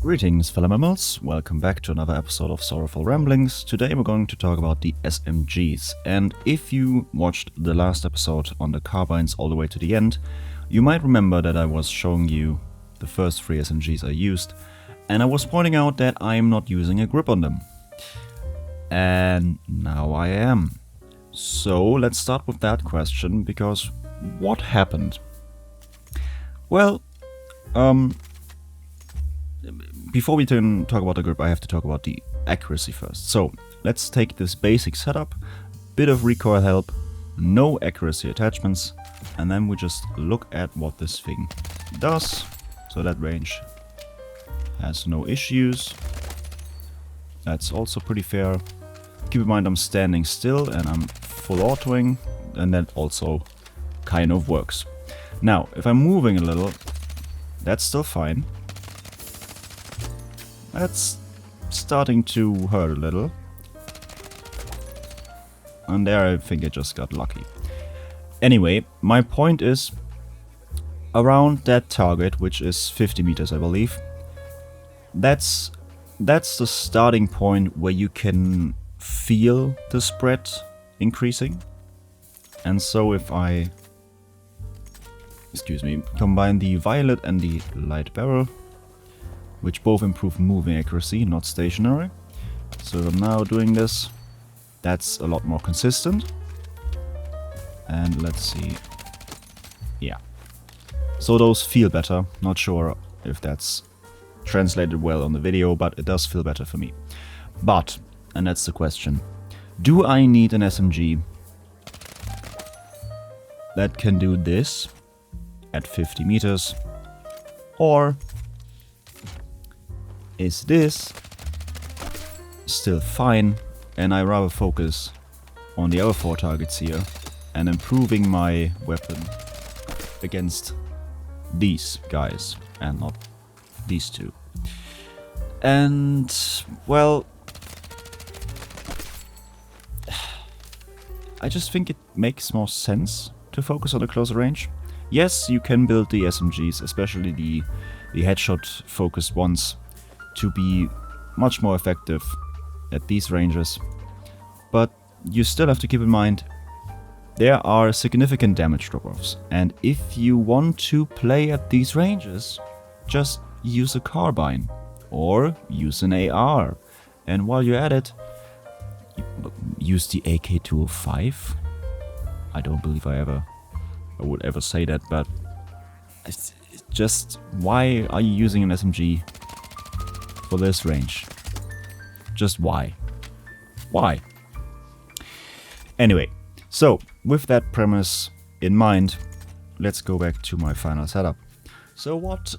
Greetings fellow mammals, welcome back to another episode of Sorrowful Ramblings. Today we're going to talk about the SMGs, and if you watched the last episode on the carbines all the way to the end, you might remember that I was showing you the first 3 SMGs I used, and I was pointing out that I'm not using a grip on them. And now I am. So let's start with that question, because what happened? Well, before we can talk about the grip, I have to talk about the accuracy first. So let's take this basic setup, bit of recoil help, no accuracy attachments, and then we just look at what this thing does. So that range has no issues. That's also pretty fair. Keep in mind I'm standing still and I'm full autoing, and that also kind of works. Now, if I'm moving a little, that's still fine. That's starting to hurt a little. And there I think I just got lucky. Anyway, my point is, around that target, which is 50 meters I believe, that's the starting point where you can feel the spread increasing. And so if I, combine the violet and the light barrel, which both improve moving accuracy, not stationary. So I'm now doing this. That's a lot more consistent. And let's see. Yeah. So those feel better. Not sure if that's translated well on the video, but it does feel better for me. But, and that's the question, do I need an SMG that can do this at 50 meters? Or is this still fine, and I rather focus on the other 4 targets here and improving my weapon against these guys and not these 2? And well, I just think it makes more sense to focus on the closer range. Yes, you can build the SMGs, especially the headshot focused ones, to be much more effective at these ranges, but you still have to keep in mind there are significant damage drop-offs, and if you want to play at these ranges, just use a carbine or use an AR, and while you're at it, use the AK-205. I don't believe I would ever say that, but it's just, why are you using an SMG for this range? Just why? Why? Anyway, so with that premise in mind, let's go back to my final setup. So what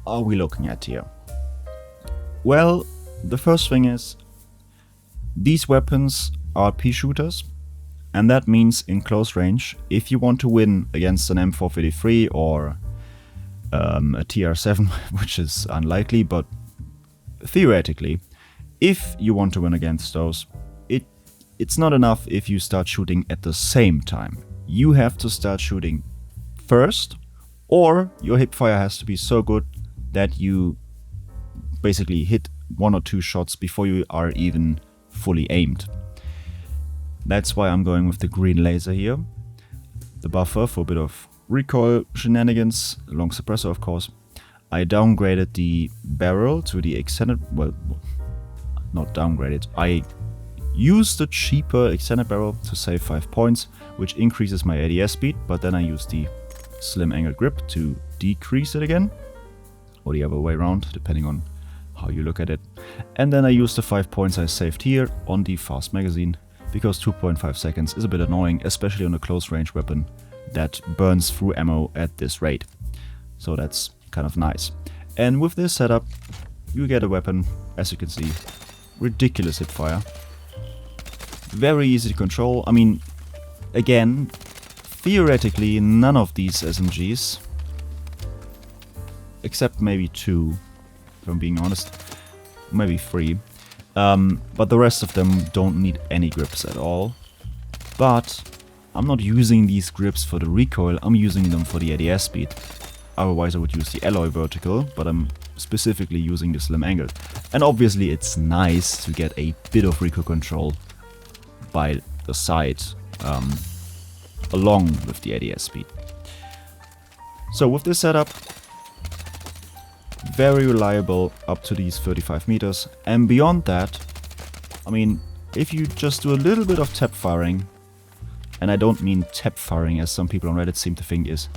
are we looking at here? Well, the first thing is, these weapons are pea shooters, and that means in close range, if you want to win against an M453 or a TR7, which is unlikely, but theoretically, if you want to win against those, it's not enough if you start shooting at the same time. You have to start shooting first, or your hipfire has to be so good that you basically hit 1 or 2 shots before you are even fully aimed. That's why I'm going with the green laser here. The buffer for a bit of recoil shenanigans, long suppressor of course. I downgraded the barrel to the extended, well, not downgraded, I used the cheaper extended barrel to save 5 points, which increases my ADS speed, but then I use the slim angle grip to decrease it again, or the other way around, depending on how you look at it. And then I use the 5 points I saved here on the fast magazine, because 2.5 seconds is a bit annoying, especially on a close range weapon that burns through ammo at this rate. So that's kind of nice. And with this setup, you get a weapon, as you can see, ridiculous hipfire. Very easy to control. I mean, again, theoretically, none of these SMGs, except maybe 2, if I'm being honest, maybe 3, but the rest of them don't need any grips at all. But I'm not using these grips for the recoil, I'm using them for the ADS speed. Otherwise I would use the alloy vertical, but I'm specifically using the slim angle. And obviously it's nice to get a bit of recoil control by the side along with the ADS speed. So with this setup, very reliable up to these 35 meters, and beyond that, I mean, if you just do a little bit of tap firing, and I don't mean tap firing as some people on Reddit seem to think is.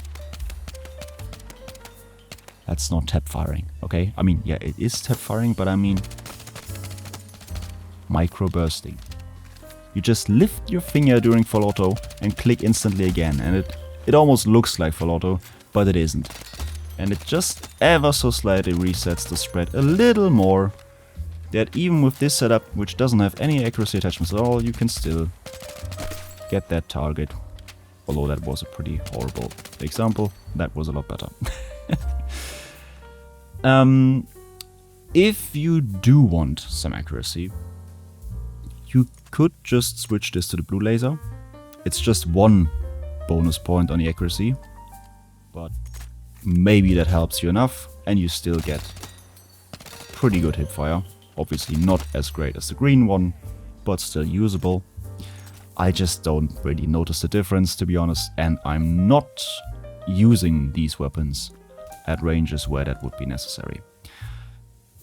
That's not tap firing, okay? I mean, yeah, it is tap firing, but I mean micro bursting. You just lift your finger during full auto and click instantly again, and it almost looks like full auto, but it isn't. And it just ever so slightly resets the spread a little more, that even with this setup, which doesn't have any accuracy attachments at all, you can still get that target. Although that was a pretty horrible example, that was a lot better. If you do want some accuracy, you could just switch this to the blue laser. It's just one bonus point on the accuracy, but maybe that helps you enough and you still get pretty good hipfire. Obviously not as great as the green one, but still usable. I just don't really notice the difference, to be honest, and I'm not using these weapons at ranges where that would be necessary.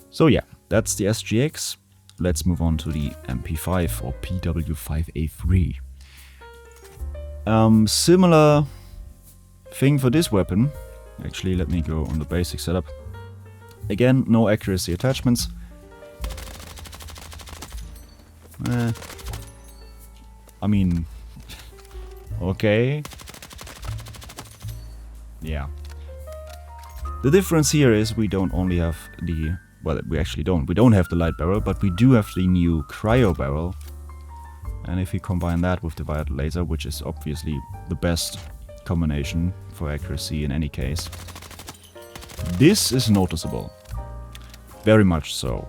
So yeah, that's the SGX. Let's move on to the MP5 or PW5A3. Similar thing for this weapon. Actually, let me go on the basic setup. Again, no accuracy attachments. I mean, okay. Yeah. The difference here is we don't only have the... Well, we actually don't. We don't have the light barrel, but we do have the new cryo barrel. And if we combine that with the violet laser, which is obviously the best combination for accuracy in any case, this is noticeable. Very much so.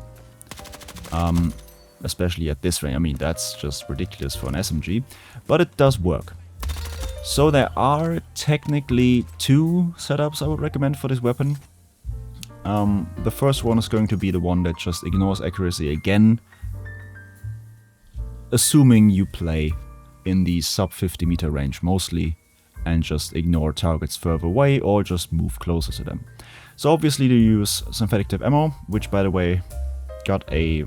Especially at this range. I mean, that's just ridiculous for an SMG, but it does work. So there are technically two setups I would recommend for this weapon. The first one is going to be the one that just ignores accuracy again, assuming you play in the sub 50 meter range mostly, and just ignore targets further away or just move closer to them. So obviously they use synthetic tip ammo, which by the way got a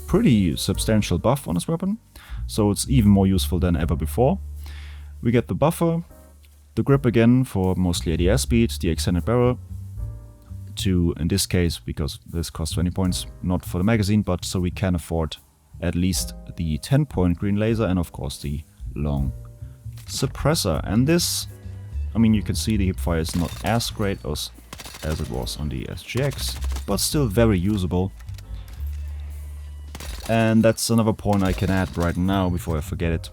pretty substantial buff on this weapon, so it's even more useful than ever before. We get the buffer, the grip again for mostly ADS speed, the extended barrel, to, in this case, because this costs 20 points, not for the magazine, but so we can afford at least the 10-point green laser and of course the long suppressor. And this, I mean, you can see the hipfire is not as great as it was on the SGX, but still very usable. And that's another point I can add right now before I forget it.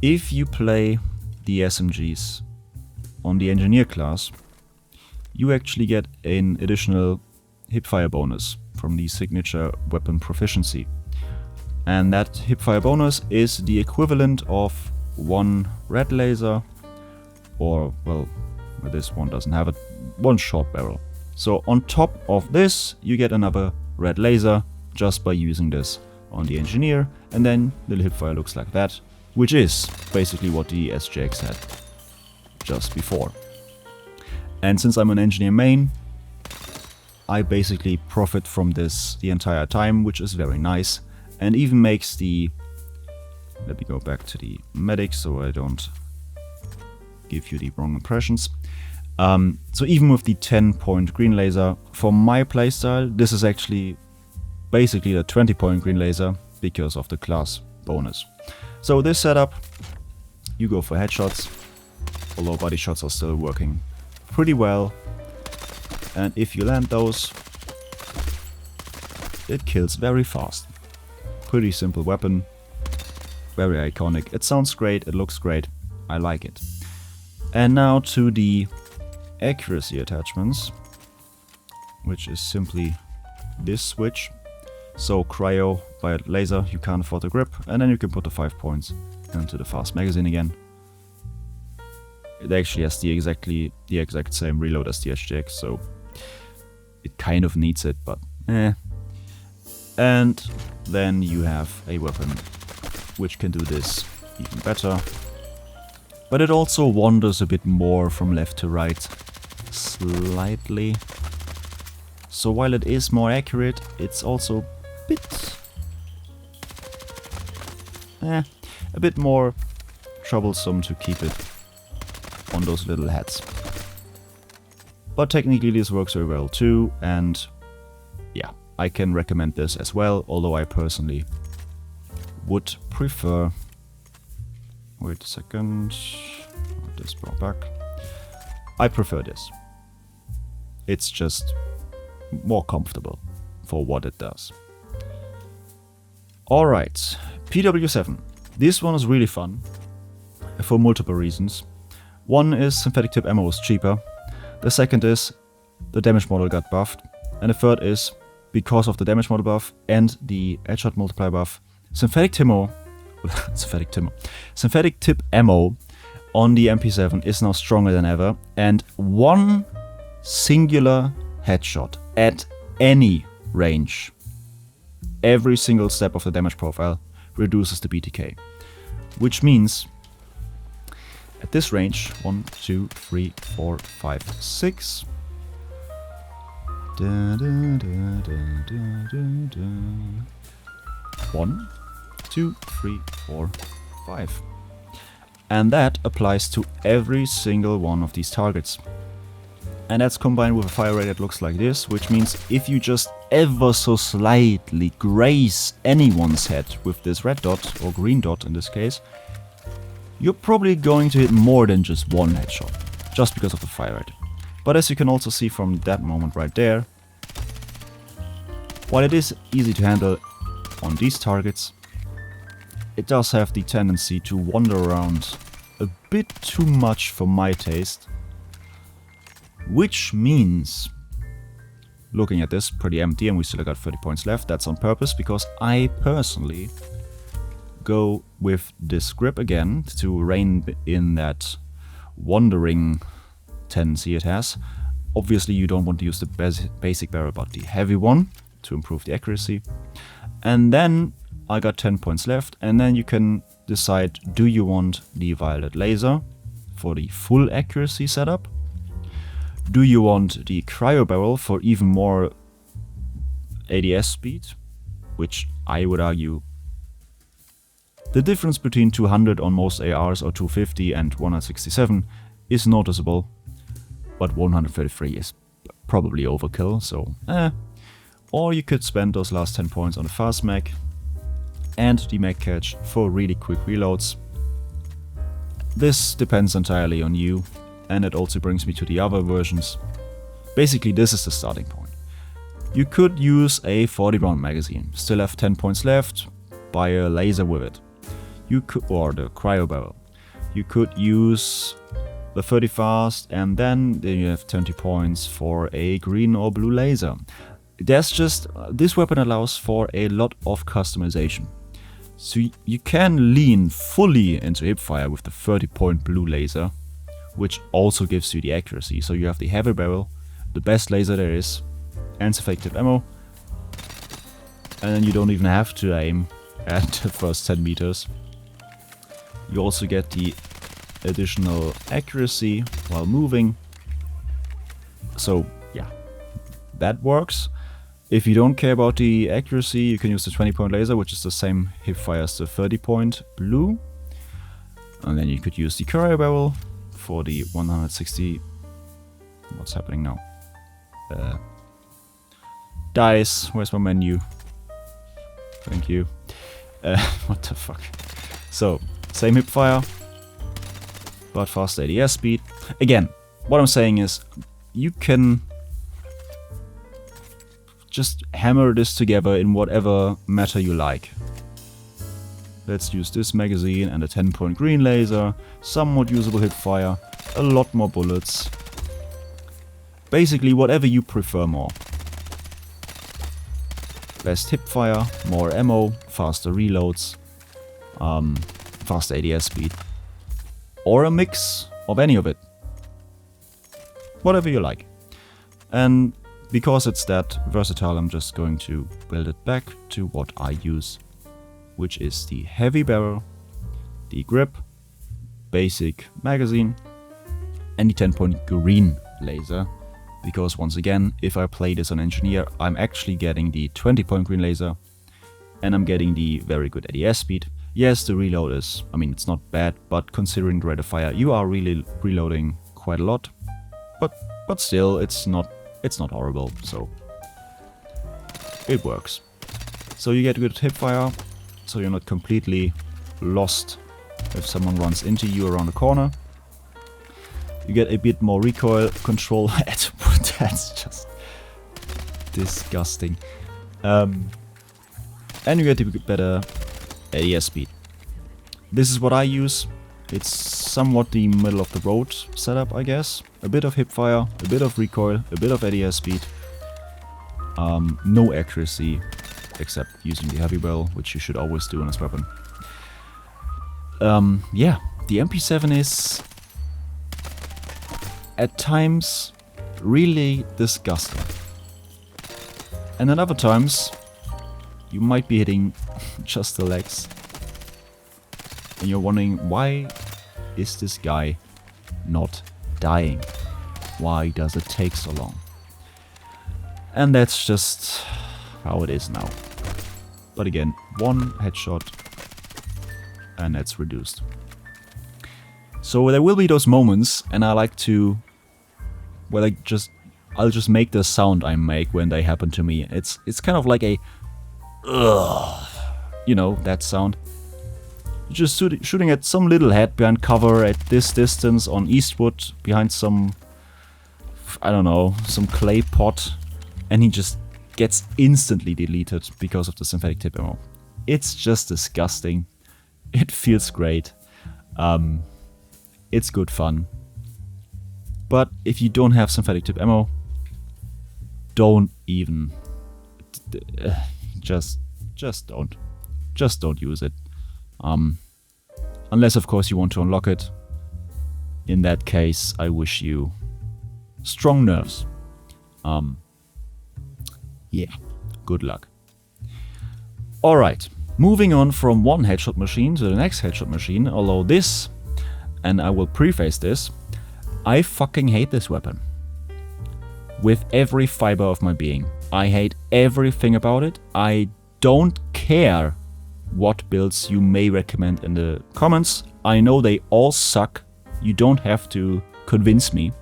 If you play the SMGs on the engineer class, you actually get an additional hipfire bonus from the signature weapon proficiency. And that hipfire bonus is the equivalent of one red laser, or, well, this one doesn't have it, one short barrel. So on top of this, you get another red laser just by using this on the engineer, and then the hipfire looks like that, which is basically what the SGX had just before. And since I'm an engineer main, I basically profit from this the entire time, which is very nice, and even makes the... Let me go back to the medic so I don't give you the wrong impressions. So even with the 10-point green laser, for my playstyle, this is actually basically the 20-point green laser because of the class bonus. So this setup, you go for headshots, although body shots are still working pretty well, and if you land those, it kills very fast. Pretty simple weapon, very iconic. It sounds great, it looks great, I like it. And now to the accuracy attachments, which is simply this switch. So cryo, violet laser, you can't afford the grip, and then you can put the 5 points into the fast magazine again. It actually has the exact same reload as the SGX, so it kind of needs it, but eh. And then you have a weapon which can do this even better. But it also wanders a bit more from left to right, slightly. So while it is more accurate, it's also a bit more troublesome to keep it on those little heads. But technically this works very well too, and yeah, I can recommend this as well, although I personally would prefer... Wait a second, this brought back. I prefer this. It's just more comfortable for what it does. Alright, PW7. This one is really fun for multiple reasons. One is synthetic tip ammo is cheaper. The second is the damage model got buffed. And the third is because of the damage model buff and the headshot multiplier buff, synthetic tip ammo on the MP7 is now stronger than ever, and one singular headshot at any range, every single step of the damage profile, reduces the BTK. Which means at this range, 1, 2, 3, 4, 5, 6. 1, 2, 3, 4, 5. And that applies to every single one of these targets. And that's combined with a fire rate that looks like this, which means if you just ever so slightly graze anyone's head with this red dot, or green dot in this case, you're probably going to hit more than just one headshot, just because of the fire rate. But as you can also see from that moment right there, while it is easy to handle on these targets, it does have the tendency to wander around a bit too much for my taste. Which means, looking at this, pretty empty, and we still got 30 points left. That's on purpose, because I personally go with this grip again to rein in that wandering tendency it has. Obviously you don't want to use the basic barrel, but the heavy one to improve the accuracy. And then I got 10 points left, and then you can decide, do you want the violet laser for the full accuracy setup? Do you want the cryo barrel for even more ADS speed? Which I would argue the difference between 200 on most ARs or 250 and 167 is noticeable, but 133 is probably overkill, so Or you could spend those last 10 points on the fast mag and the mag catch for really quick reloads. This depends entirely on you, and it also brings me to the other versions. Basically, this is the starting point. You could use a 40 round magazine, still have 10 points left, buy a laser with it. You could, or the cryo barrel. You could use the 30 fast, and then you have 20 points for a green or blue laser. There's just, this weapon allows for a lot of customization. So you can lean fully into hipfire with the 30-point blue laser, which also gives you the accuracy. So you have the heavy barrel, the best laser there is, and effective ammo. And then you don't even have to aim at the first 10 meters. You also get the additional accuracy while moving. So yeah, that works. If you don't care about the accuracy, you can use the 20-point laser, which is the same hipfire as the 30-point blue. And then you could use the cryo barrel for the 160... What's happening now? Dice. Where's my menu? Thank you. What the fuck? So, same hipfire, but fast ADS speed. Again, what I'm saying is, you can just hammer this together in whatever matter you like. Let's use this magazine and a 10-point green laser, somewhat usable hipfire, a lot more bullets. Basically, whatever you prefer more. Best hipfire, more ammo, faster reloads, faster ADS speed, or a mix of any of it. Whatever you like. And because it's that versatile, I'm just going to build it back to what I use, which is the heavy barrel, the grip, basic magazine, and the 10-point green laser. Because once again, if I play this on engineer, I'm actually getting the 20-point green laser, and I'm getting the very good ADS speed. Yes, the reload is, I mean, it's not bad, but considering the rate of fire, you are really reloading quite a lot. But still, it's not horrible, so it works. So you get good hip fire, so you're not completely lost if someone runs into you around the corner. You get a bit more recoil control. That's just disgusting. And you get a bit better ADS speed. This is what I use. It's somewhat the middle of the road setup, I guess. A bit of hip fire, a bit of recoil, a bit of ADS speed. No accuracy, except using the heavy barrel, which you should always do on this weapon. Yeah, the MP7 is at times really disgusting. And at other times, you might be hitting just the legs. And you're wondering, why is this guy not dying? Why does it take so long? And that's just how it is now. But again, one headshot and it's reduced. So there will be those moments, and I like to, well, I'll just make the sound I make when they happen to me. It's kind of like a, you know, that sound. Just shooting at some little head behind cover at this distance on Eastwood, behind some, I don't know, some clay pot, and he just gets instantly deleted because of the synthetic tip ammo. It's just disgusting. It feels great. It's good fun. But if you don't have synthetic tip ammo, don't even, just don't. Just don't use it. Unless of course you want to unlock it. In that case, I wish you strong nerves. Yeah, good luck. Alright, moving on from one headshot machine to the next headshot machine, although this, and I will preface this, I fucking hate this weapon. With every fiber of my being. I hate everything about it. I don't care what builds you may recommend in the comments. I know they all suck. You don't have to convince me.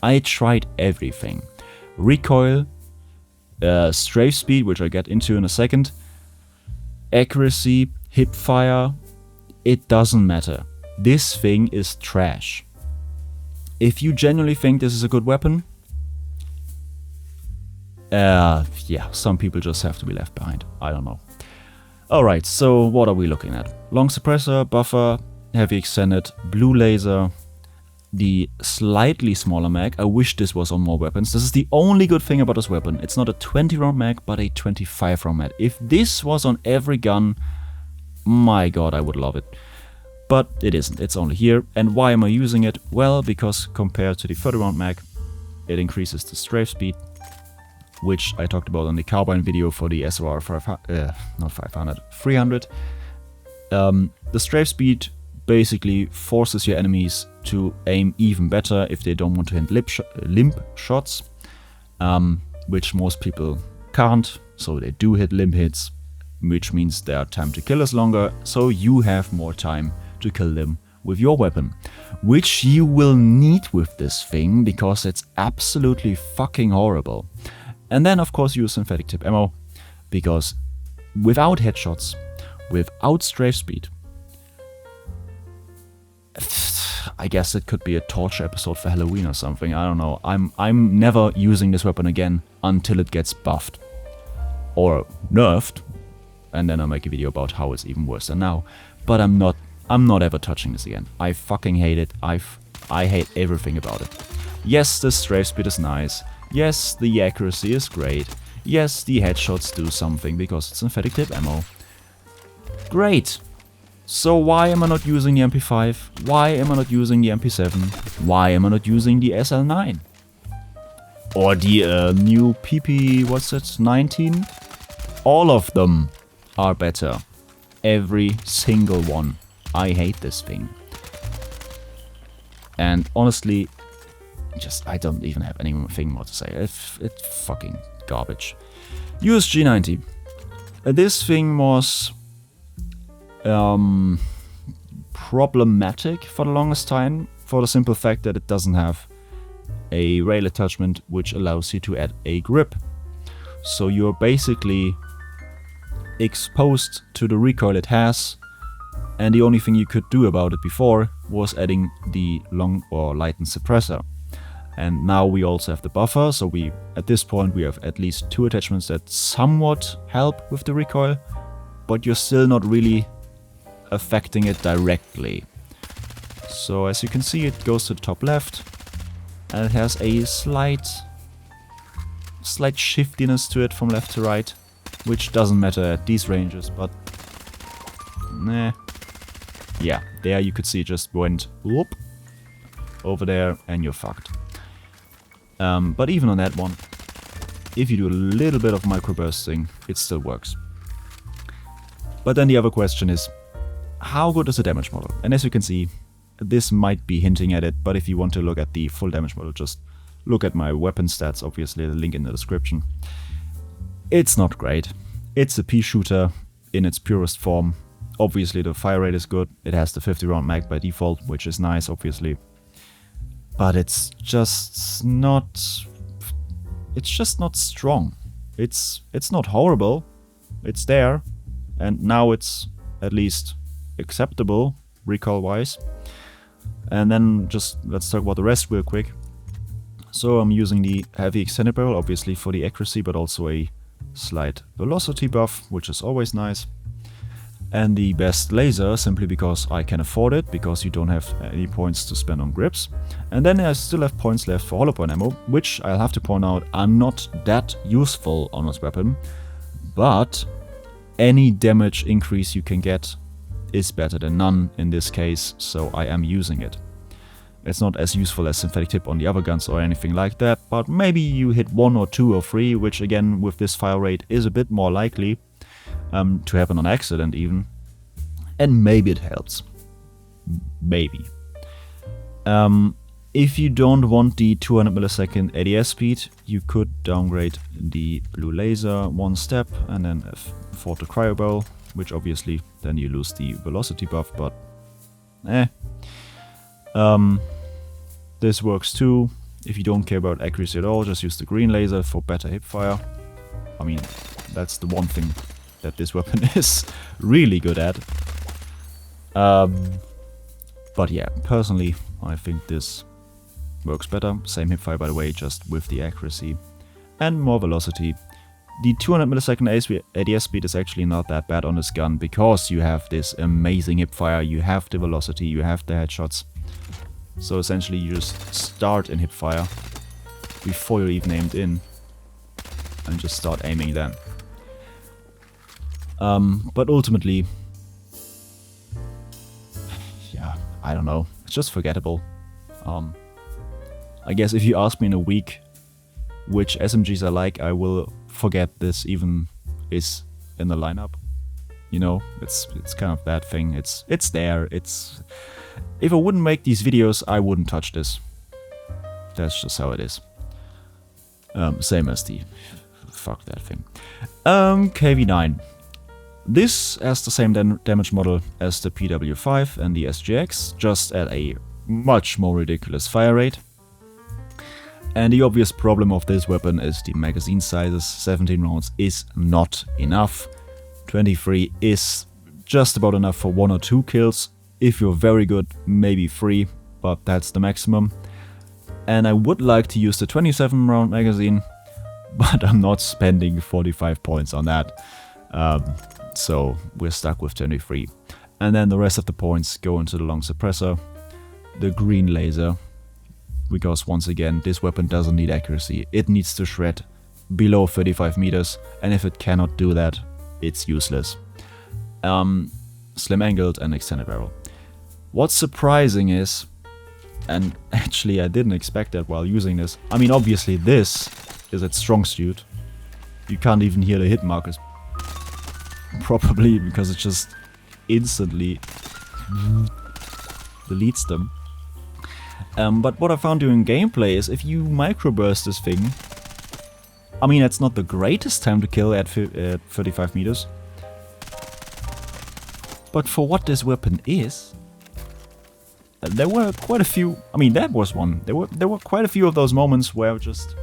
I tried everything. Recoil, strafe speed, which I get into in a second, accuracy, hip fire, it doesn't matter. This thing is trash. If you genuinely think this is a good weapon, yeah, some people just have to be left behind. I don't know. Alright, so what are we looking at? Long suppressor, buffer, heavy extended, blue laser, the slightly smaller mag. I wish this was on more weapons. This is the only good thing about this weapon. It's not a 20 round mag, but a 25 round mag. If this was on every gun, my god, I would love it. But it isn't, it's only here. And why am I using it? Well, because compared to the 30 round mag, it increases the strafe speed, which I talked about on the carbine video for the SOR 300. The strafe speed basically forces your enemies to aim even better if they don't want to hit limp shots, which most people can't, so they do hit limp hits, which means their time to kill is longer, so you have more time to kill them with your weapon, which you will need with this thing because it's absolutely fucking horrible. And then of course use synthetic tip ammo, because without headshots, without strafe speed, I guess it could be a torture episode for Halloween or something, I don't know. I'm never using this weapon again until it gets buffed. Or nerfed, and then I'll make a video about how it's even worse than now. But I'm not ever touching this again. I fucking hate it. I hate everything about it. Yes, the strafe speed is nice. Yes, the accuracy is great. Yes, the headshots do something because it's synthetic tip ammo. Great! So why am I not using the MP5? Why am I not using the MP7? Why am I not using the SL9? Or the new PP, what's it, 19? All of them are better. Every single one. I hate this thing. And honestly, I don't even have anything more to say. It's fucking garbage. USG 90. This thing was problematic for the longest time, for the simple fact that it doesn't have a rail attachment which allows you to add a grip. So you're basically exposed to the recoil it has, and the only thing you could do about it before was adding the long or lightened suppressor. And now we also have the buffer, so at this point we have at least 2 attachments that somewhat help with the recoil, but you're still not really affecting it directly. So as you can see, it goes to the top left, and it has a slight shiftiness to it from left to right, which doesn't matter at these ranges, but nah. Yeah, there you could see it just went whoop over there and you're fucked. But even on that one, if you do a little bit of microbursting, it still works. But then the other question is, how good is the damage model? And as you can see, this might be hinting at it, but if you want to look at the full damage model, just look at my weapon stats, obviously the link in the description. It's not great. It's a pea shooter in its purest form. Obviously the fire rate is good, it has the 50 round mag by default, which is nice obviously. But it's just not strong. It's not horrible, it's there, and now it's at least acceptable recoil wise. And then just let's talk about the rest real quick. So I'm using the heavy extended barrel obviously for the accuracy, but also a slight velocity buff, which is always nice. And the best laser, simply because I can afford it, because you don't have any points to spend on grips. And then I still have points left for hollow point ammo, which I'll have to point out are not that useful on this weapon. But any damage increase you can get is better than none in this case, so I am using it. It's not as useful as synthetic tip on the other guns or anything like that, but maybe you hit 1 or 2 or 3, which again with this fire rate is a bit more likely to happen on accident even, and maybe it helps. Maybe. If you don't want the 200 millisecond ADS speed, you could downgrade the blue laser 1 step and then afford the cryo barrel, which obviously then you lose the velocity buff, but this works too. If you don't care about accuracy at all, just use the green laser for better hip fire. I mean, that's the one thing that this weapon is really good at. But yeah, personally, I think this works better. Same hipfire, by the way, just with the accuracy and more velocity. The 200 millisecond ADS speed is actually not that bad on this gun, because you have this amazing hipfire, you have the velocity, you have the headshots. So essentially you just start in hipfire before you're even aimed in, and just start aiming then. But ultimately, yeah, I don't know, it's just forgettable. I guess if you ask me in a week which SMGs I like, I will forget this even is in the lineup. You know, it's kind of that thing. It's there. If I wouldn't make these videos, I wouldn't touch this. That's just how it is. Same as the fuck that thing. KV9. This has the same damage model as the PW5 and the SGX, just at a much more ridiculous fire rate. And the obvious problem of this weapon is the magazine sizes. 17 rounds is not enough. 23 is just about enough for 1 or 2 kills. If you're very good, maybe 3, but that's the maximum. And I would like to use the 27 round magazine, but I'm not spending 45 points on that. So we're stuck with 23. And then the rest of the points go into the long suppressor, the green laser, because once again, this weapon doesn't need accuracy. It needs to shred below 35 meters, and if it cannot do that, it's useless. Slim angled and extended barrel. What's surprising is, And actually I didn't expect that while using this. I mean, obviously this is its strong suit. You can't even hear the hit markers properly because it just instantly deletes them. But what I found during gameplay is if you microburst this thing, I mean, it's not the greatest time to kill at 35 meters. But for what this weapon is, there were quite a few. I mean, that was one. There were quite a few of those moments where I just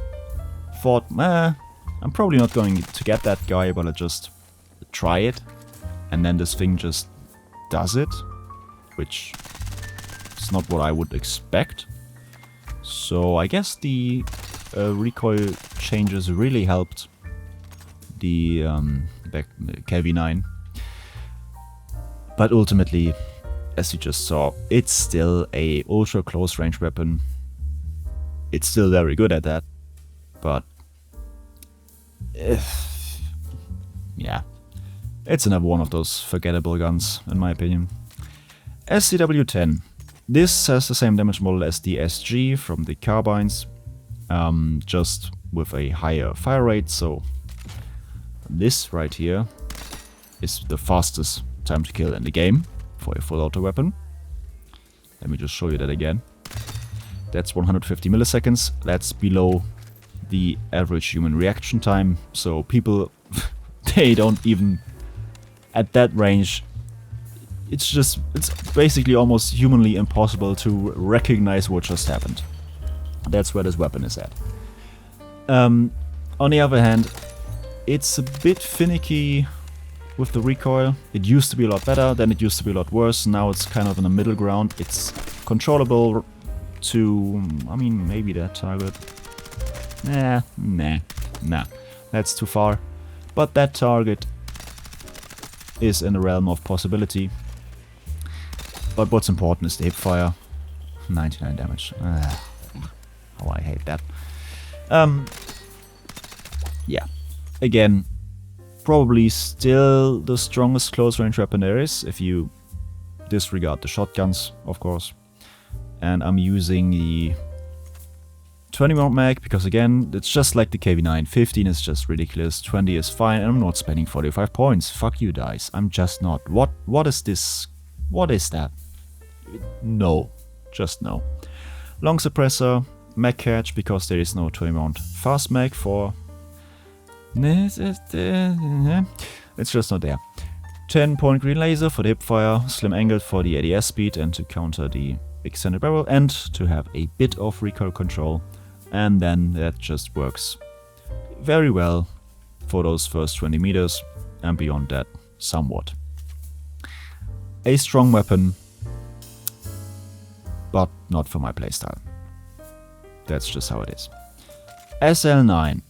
thought, I'm probably not going to get that guy, but I just try it, and then this thing just does it, which is not what I would expect. So I guess the recoil changes really helped the KV-9. But ultimately, as you just saw, it's still a ultra close range weapon. It's still very good at that, but yeah, it's another one of those forgettable guns, in my opinion. SCW-10. This has the same damage model as the SG from the carbines, just with a higher fire rate. So this right here is the fastest time to kill in the game for a full auto weapon. Let me just show you that again. That's 150 milliseconds. That's below the average human reaction time. So people, they don't even, at that range, it's basically almost humanly impossible to recognize what just happened. That's where this weapon is at. On the other hand, it's a bit finicky with the recoil. It used to be a lot better, then it used to be a lot worse. Now it's kind of in the middle ground. It's controllable to, I mean, maybe that target. Nah, that's too far. But that target is in the realm of possibility. But what's important is the hip fire. 99 damage. How I hate that. Yeah. Again, probably still the strongest close range weapon there is, if you disregard the shotguns, of course. And I'm using the 20 round mag because, again, it's just like the KV-9. 15 is just ridiculous, 20 is fine, and I'm not spending 45 points. Fuck you, dice. I'm just not. What is this? What is that? No. Just no. Long suppressor, mag catch, because there is no 20 round fast mag for... It's just not there. 10-point green laser for the hip fire, slim angle for the ADS speed and to counter the extended barrel, and to have a bit of recoil control. And then that just works very well for those first 20 meters, and beyond that, somewhat. A strong weapon, but not for my playstyle. That's just how it is. SL9.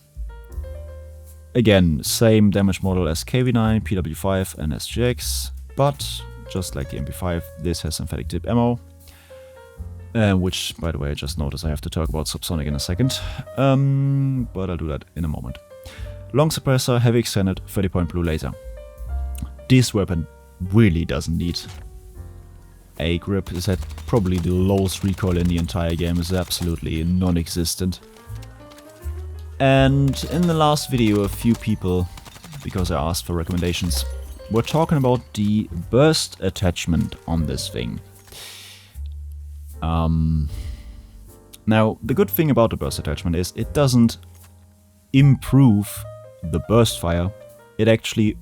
Again, same damage model as KV-9, PW5 and SGX, but just like the MP5, this has synthetic tip ammo. Which, by the way, I just noticed I have to talk about Subsonic in a second, but I'll do that in a moment. Long suppressor, heavy extended, 30-point blue laser. This weapon really doesn't need a grip. Is at probably the lowest recoil in the entire game, is absolutely non-existent. And in the last video, a few people, because I asked for recommendations, were talking about the burst attachment on this thing. Now, the good thing about the burst attachment is it doesn't improve the burst fire. It actually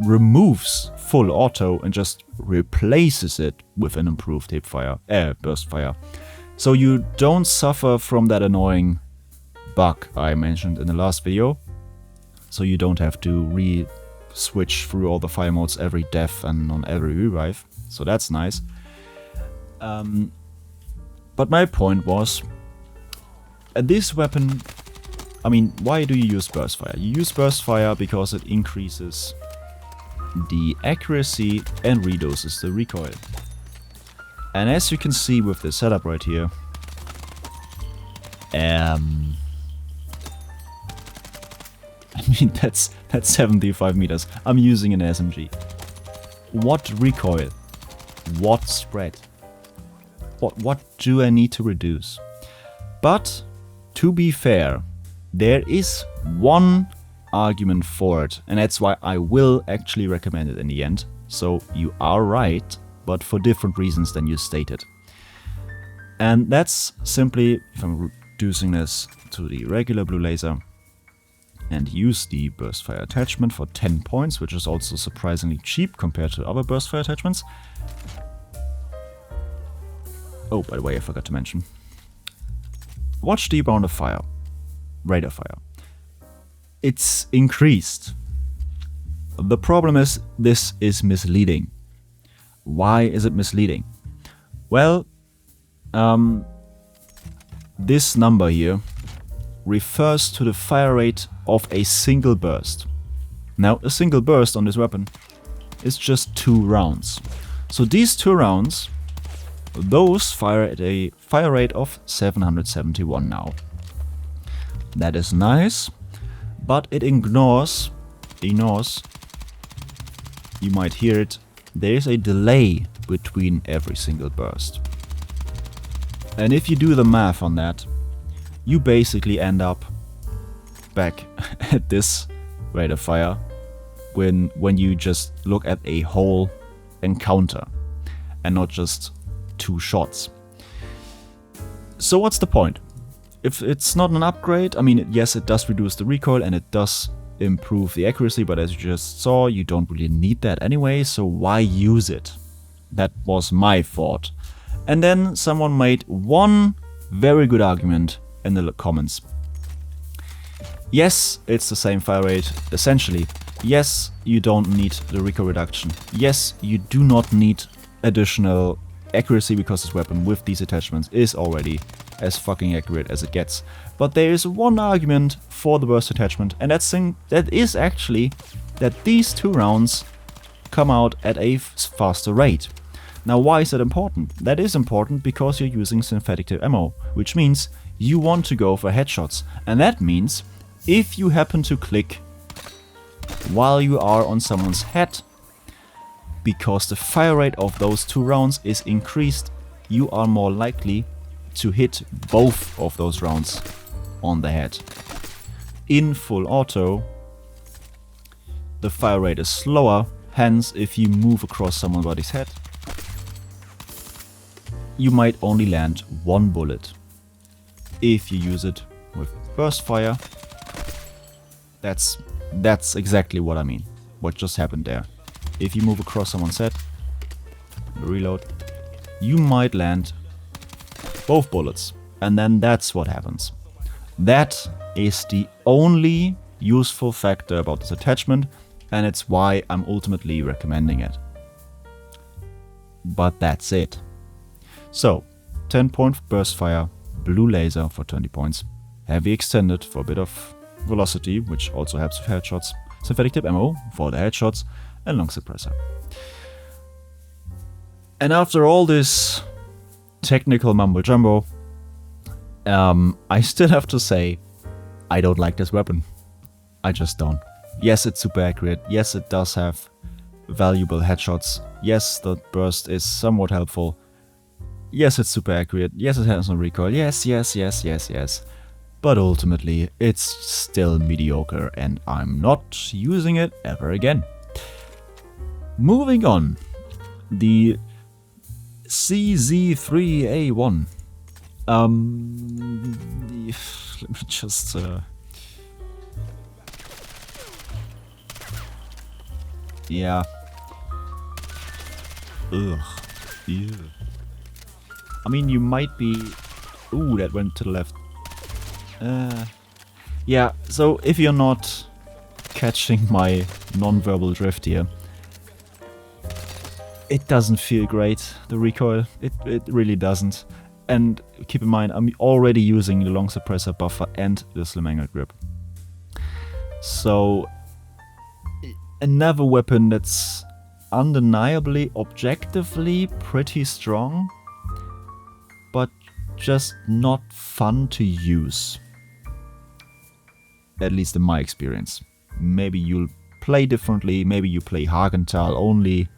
removes full auto and just replaces it with an improved burst fire. So you don't suffer from that annoying bug I mentioned in the last video. So you don't have to re-switch through all the fire modes every death and on every revive. So that's nice. But my point was, this weapon, I mean, why do you use burst fire? You use burst fire because it increases the accuracy and reduces the recoil. And as you can see with this setup right here, I mean, that's 75 meters. I'm using an SMG. What recoil? What spread? what do I need to reduce? But to be fair, there is one argument for it, and that's why I will actually recommend it in the end. So you are right, but for different reasons than you stated. And that's simply, if I'm reducing this to the regular blue laser and use the burst fire attachment for 10 points, which is also surprisingly cheap compared to other burst fire attachments. Oh, by the way, I forgot to mention. Watch the amount of fire, rate of fire. It's increased. The problem is, this is misleading. Why is it misleading? Well, this number here refers to the fire rate of a single burst. Now, a single burst on this weapon is just 2 rounds. So these 2 rounds, those fire at a fire rate of 771 now. That is nice, but it ignores, you might hear it, there is a delay between every single burst. And if you do the math on that, you basically end up back at this rate of fire when you just look at a whole encounter and not just 2 shots. So what's the point? If it's not an upgrade, I mean, yes, it does reduce the recoil and it does improve the accuracy, but as you just saw, you don't really need that anyway, so why use it? That was my thought. And then someone made one very good argument in the comments. Yes, it's the same fire rate, essentially. Yes, you don't need the recoil reduction. Yes, you do not need additional accuracy because this weapon with these attachments is already as fucking accurate as it gets. But there is one argument for the burst attachment, and that is actually that these 2 rounds come out at a faster rate. Now, why is that important? That is important because you're using synthetic tip ammo, which means you want to go for headshots. And that means if you happen to click while you are on someone's head, because the fire rate of those 2 rounds is increased, you are more likely to hit both of those rounds on the head. In full auto, the fire rate is slower, hence if you move across somebody's head, you might only land 1 bullet. If you use it with burst fire, that's exactly what I mean. What just happened there. If you move across someone's head, reload, you might land both bullets. And then that's what happens. That is the only useful factor about this attachment, and it's why I'm ultimately recommending it. But that's it. So, 10-point burst fire, blue laser for 20 points, heavy extended for a bit of velocity, which also helps with headshots, synthetic tip ammo for the headshots, and long suppressor. And after all this technical mumbo jumbo, I still have to say, I don't like this weapon. I just don't. Yes, it's super accurate. Yes, it does have valuable headshots. Yes, the burst is somewhat helpful. Yes, it's super accurate. Yes, it has no recoil. Yes. But ultimately, it's still mediocre and I'm not using it ever again. Moving on. The CZ3A1. Let me just... yeah. Ugh. Ew. I mean, you might be... Ooh, that went to the left. Yeah, so if you're not catching my non-verbal drift here, it doesn't feel great, the recoil. It really doesn't. And keep in mind, I'm already using the long suppressor buffer and the slim angle grip. So, another weapon that's undeniably, objectively pretty strong, but just not fun to use. At least in my experience. Maybe you'll play differently, maybe you play Hagenthal only,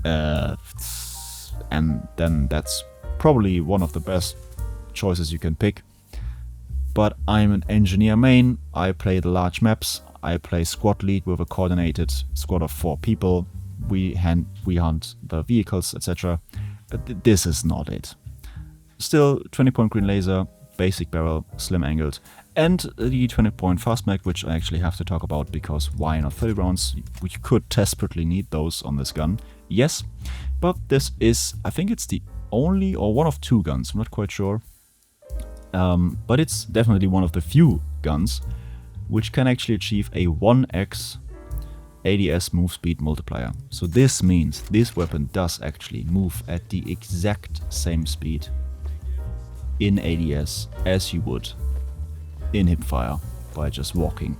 and then that's probably one of the best choices you can pick. But I'm an engineer main, I play the large maps, I play squad lead with a coordinated squad of 4 people, we hunt the vehicles, etc. But this is not it. Still 20-point green laser, basic barrel, slim angled, and the 20-point fast mag, which I actually have to talk about because why not 30 rounds? We could desperately need those on this gun, yes, but this is, I think it's the only or one of 2 guns, I'm not quite sure. But it's definitely one of the few guns which can actually achieve a 1x ADS move speed multiplier. So this means this weapon does actually move at the exact same speed in ADS as you would in hipfire by just walking.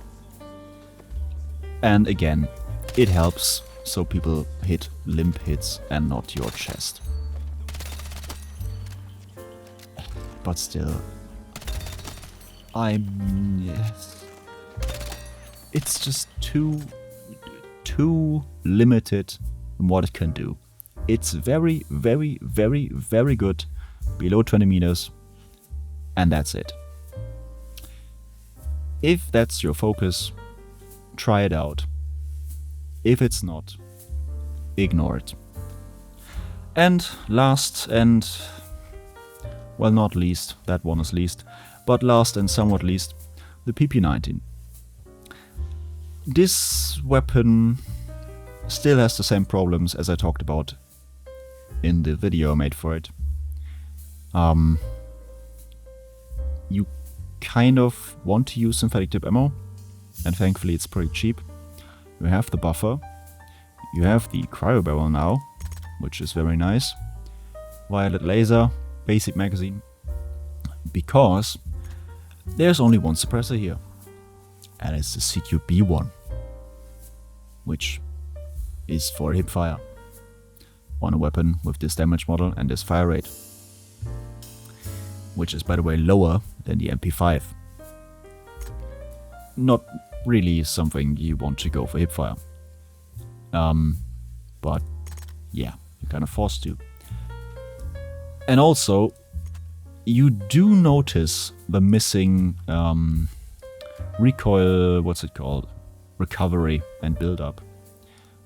And again, it helps so people hit limp hits and not your chest. But still, yes. It's just too limited in what it can do. It's very, very, very, very good below 20 meters, and that's it. If that's your focus, try it out. If it's not, ignore it. And last and, well, not least, that one is least, but last and somewhat least, the PP-19. This weapon still has the same problems as I talked about in the video I made for it. You kind of want to use synthetic tip ammo, and thankfully it's pretty cheap. You have the buffer, you have the cryo barrel now, which is very nice. Violet laser, basic magazine, because there's only one suppressor here, and it's the CQB1, which is for hipfire on a weapon with this damage model and this fire rate, which is, by the way, lower than the MP5. Not really something you want to go for hipfire. But yeah, you're kind of forced to. And also, you do notice the missing recoil, what's it called? Recovery and build-up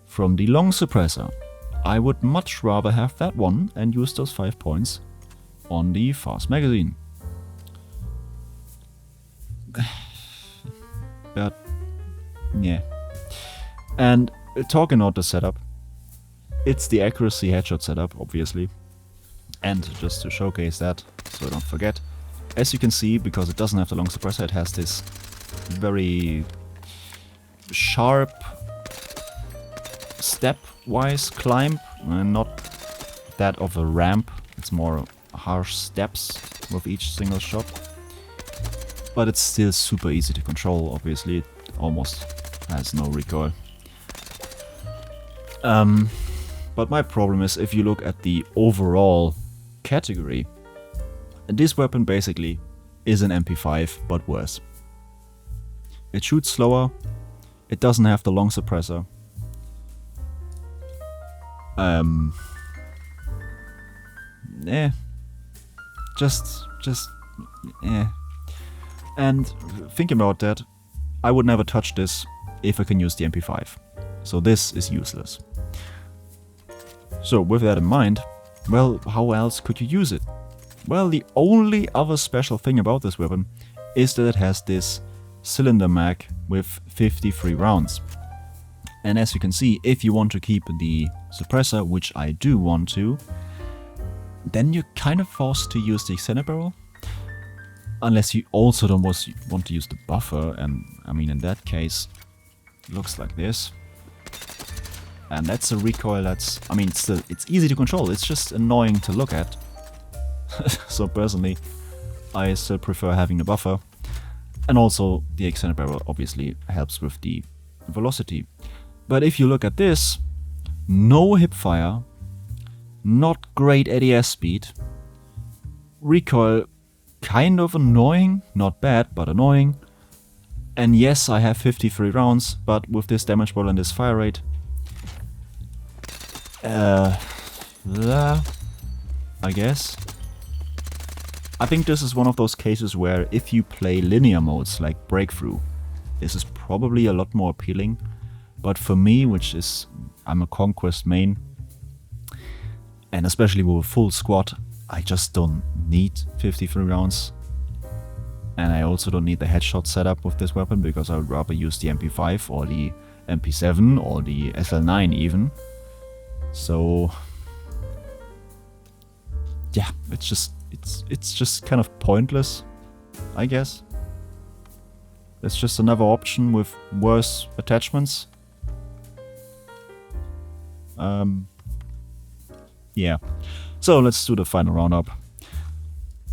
from the long suppressor. I would much rather have that one and use those 5 points on the fast magazine. But yeah. And talking about the setup, it's the accuracy headshot setup, obviously. And just to showcase that, so I don't forget, as you can see, because it doesn't have the long suppressor, it has this very sharp stepwise climb, not that of a ramp, it's more harsh steps with each single shot. But it's still super easy to control, obviously, it almost has no recoil. But my problem is, if you look at the overall category, this weapon basically is an MP5, but worse. It shoots slower, it doesn't have the long suppressor. And thinking about that, I would never touch this if I can use the MP5. So this is useless. So with that in mind, well, how else could you use it? Well, the only other special thing about this weapon is that it has this cylinder mag with 53 rounds. And as you can see, if you want to keep the suppressor, which I do want to, then you're kind of forced to use the extended barrel. Unless you also don't want to use the buffer, and I mean, in that case, it looks like this. And that's a recoil that's, I mean, still, it's easy to control, it's just annoying to look at. So personally, I still prefer having the buffer. And also, the extended barrel obviously helps with the velocity. But if you look at this, no hipfire, not great ADS speed, recoil kind of annoying, not bad, but annoying. And yes, I have 53 rounds, but with this damage model and this fire rate, I guess. I think this is one of those cases where if you play linear modes like Breakthrough, this is probably a lot more appealing. But for me, I'm a Conquest main, and especially with a full squad, I just don't need 53 rounds. And I also don't need the headshot setup with this weapon, because I would rather use the MP5 or the MP7 or the SL9 even. So yeah, it's just kind of pointless, I guess. It's just another option with worse attachments. Yeah. So let's do the final roundup.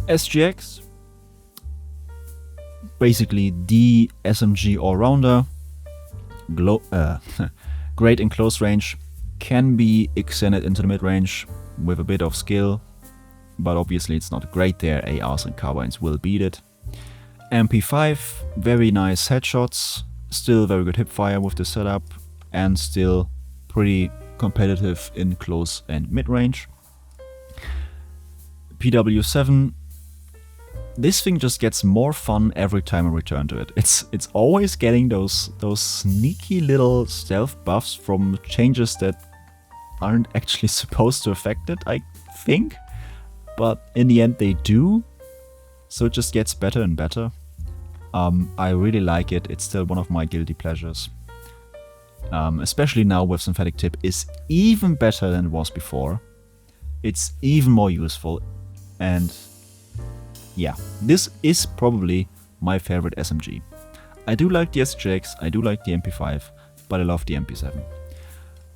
SGX, basically the SMG all-rounder, great in close range, can be extended into the mid-range with a bit of skill, but obviously it's not great there. ARs and carbines will beat it. MP5, very nice headshots, still very good hipfire with the setup, and still pretty competitive in close and mid-range. PW7, this thing just gets more fun every time I return to it. It's always getting those sneaky little stealth buffs from changes that aren't actually supposed to affect it, I think. But in the end they do, so it just gets better and better. I really like it. It's still one of my guilty pleasures. Especially now with synthetic tip is even better than it was before. It's even more useful, and yeah, this is probably my favorite SMG. I do like the SGX, I do like the MP5, but I love the MP7.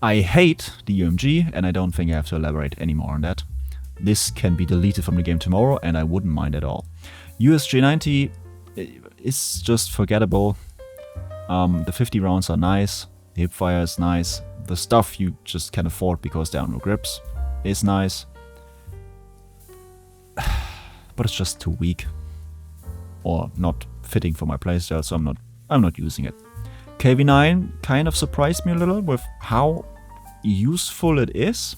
I hate the UMG, and I don't think I have to elaborate anymore on that. This can be deleted from the game tomorrow, and I wouldn't mind at all. USG90 is just forgettable. The 50 rounds are nice, the hipfire is nice, the stuff you just can afford because there are no grips is nice. But it's just too weak, or not fitting for my playstyle, so I'm not using it. KV9 kind of surprised me a little with how useful it is,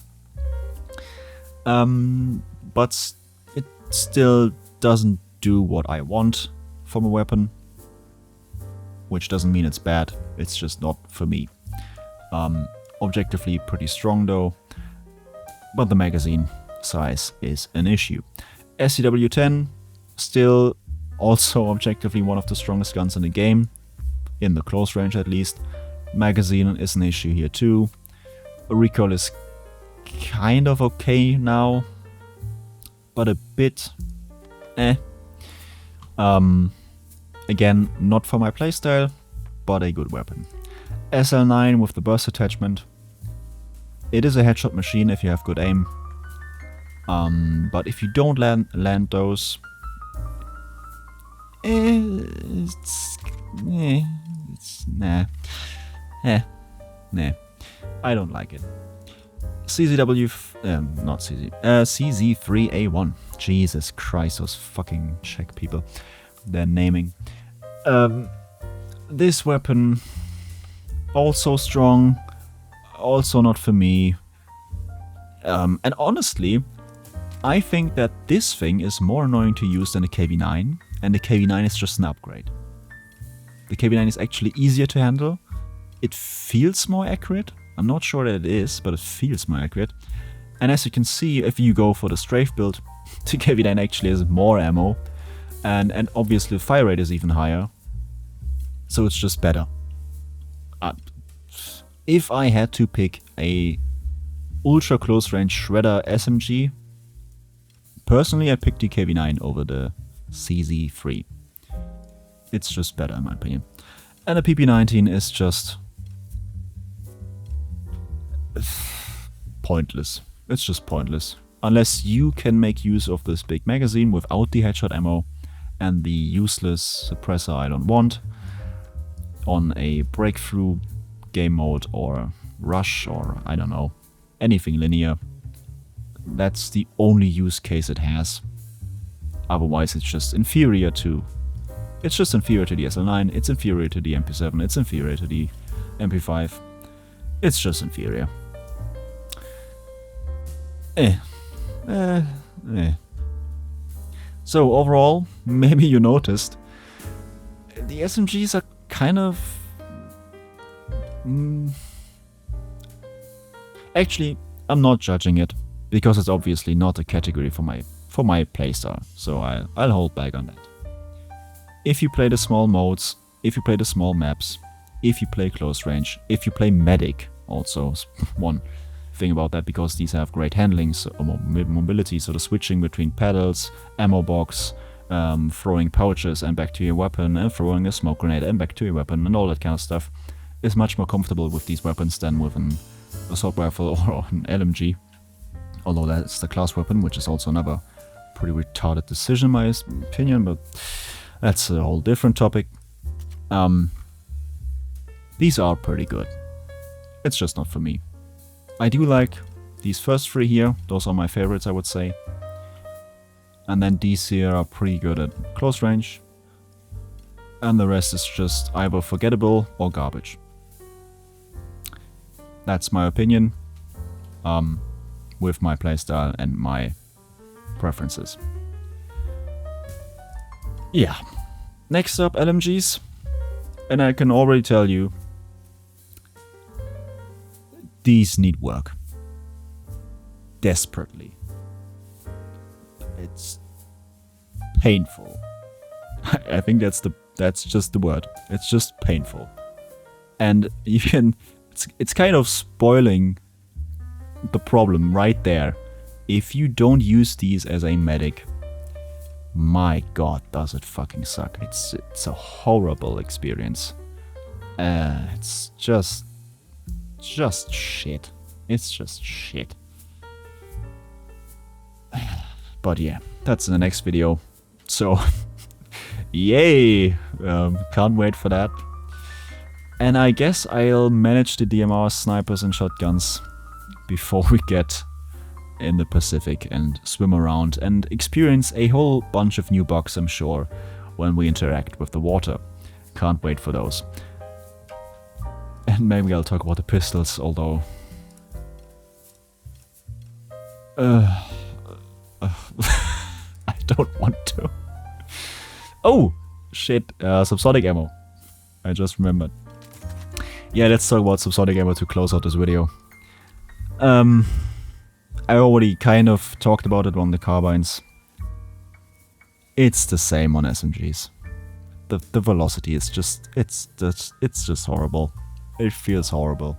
but it still doesn't do what I want from a weapon, which doesn't mean it's bad, it's just not for me. Objectively pretty strong though, but the magazine size is an issue. SCW-10, still also objectively one of the strongest guns in the game, in the close range at least. Magazine is an issue here too. Recoil is kind of okay now, but a bit again, not for my playstyle, but a good weapon. SL9 with the burst attachment. It is a headshot machine if you have good aim. But if you don't land those, nah. I don't like it. CZ3A1. Jesus Christ, those fucking Czech people. Their naming. This weapon, also strong, also not for me. And honestly, I think that this thing is more annoying to use than the KV9, and the KV9 is just an upgrade. The KV9 is actually easier to handle. It feels more accurate. I'm not sure that it is, but it feels more accurate. And as you can see, if you go for the strafe build, the KV9 actually has more ammo, and obviously the fire rate is even higher. So it's just better. If I had to pick a ultra close range shredder SMG, personally I'd pick the KV9 over the CZ3. It's just better in my opinion. And the PP19 is just pointless. It's just pointless. Unless you can make use of this big magazine without the headshot ammo and the useless suppressor I don't want on a breakthrough game mode or rush or I don't know, anything linear. That's the only use case it has. Otherwise it's just inferior to... It's just inferior to the SL9, it's inferior to the MP7, it's inferior to the MP5. It's just inferior. So overall, maybe you noticed, the SMGs are kind of... Actually, I'm not judging it, because it's obviously not a category for my playstyle, so I'll hold back on that. If you play the small modes, if you play the small maps, if you play close range, if you play medic, also one thing about that, because these have great handling, so mobility, so the switching between pedals, ammo box, throwing pouches and back to your weapon, and throwing a smoke grenade and back to your weapon, and all that kind of stuff is much more comfortable with these weapons than with an assault rifle or an LMG. Although that's the class weapon, which is also another pretty retarded decision in my opinion, but that's a whole different topic. These are pretty good. It's just not for me. I do like these first three here, those are my favorites, I would say. And then these here are pretty good at close range. And the rest is just either forgettable or garbage. That's my opinion, with my playstyle and my preferences. Yeah. Next up, LMGs. And I can already tell you, these need work. Desperately. It's painful. I think that's just the word. It's just painful. And you can... It's kind of spoiling the problem right there. If you don't use these as a medic, my god, does it fucking suck. It's a horrible experience. It's just shit. It's just shit. But yeah, that's in the next video. So, yay! Can't wait for that. And I guess I'll manage the DMR snipers and shotguns before we get in the Pacific and swim around and experience a whole bunch of new bugs, I'm sure, when we interact with the water. Can't wait for those. And maybe I'll talk about the pistols, although... I don't want to. Oh! Shit, subsonic ammo. I just remembered. Yeah, let's talk about subsonic ammo to close out this video. I already kind of talked about it on the carbines. It's the same on SMGs. The velocity is just... It's just horrible. It feels horrible.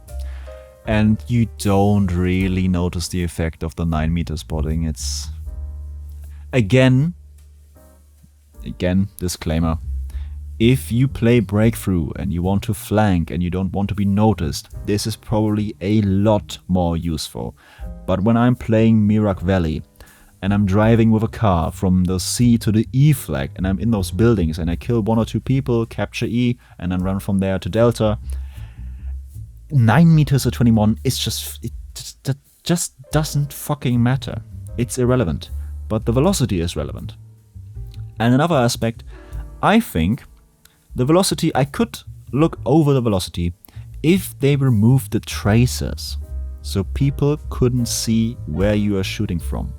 And you don't really notice the effect of the 9-meter spotting. It's... Again, disclaimer. If you play Breakthrough and you want to flank and you don't want to be noticed, this is probably a lot more useful. But when I'm playing Mirak Valley and I'm driving with a car from the C to the E flag and I'm in those buildings and I kill 1 or 2 people, capture E, and then run from there to Delta, 9 meters or 21 is just... It just doesn't fucking matter. It's irrelevant. But the velocity is relevant. And another aspect, I think... The velocity, I could look over the velocity if they removed the tracers, so people couldn't see where you are shooting from.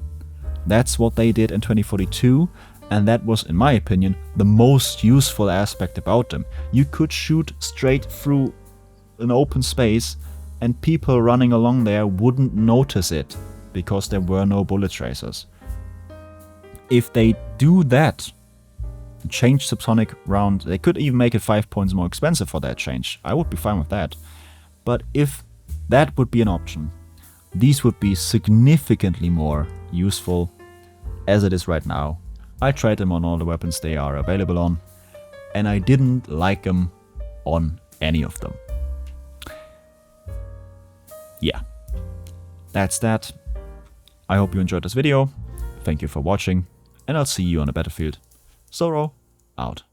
That's what they did in 2042, and that was, in my opinion, the most useful aspect about them. You could shoot straight through an open space, and people running along there wouldn't notice it, because there were no bullet tracers. If they do that, change subsonic round, they could even make it 5 points more expensive for that change. I would be fine with that. But if that would be an option, these would be significantly more useful as it is right now. I tried them on all the weapons they are available on, and I didn't like them on any of them. Yeah, that's that. I hope you enjoyed this video. Thank you for watching, and I'll see you on the battlefield. Sorrow, out.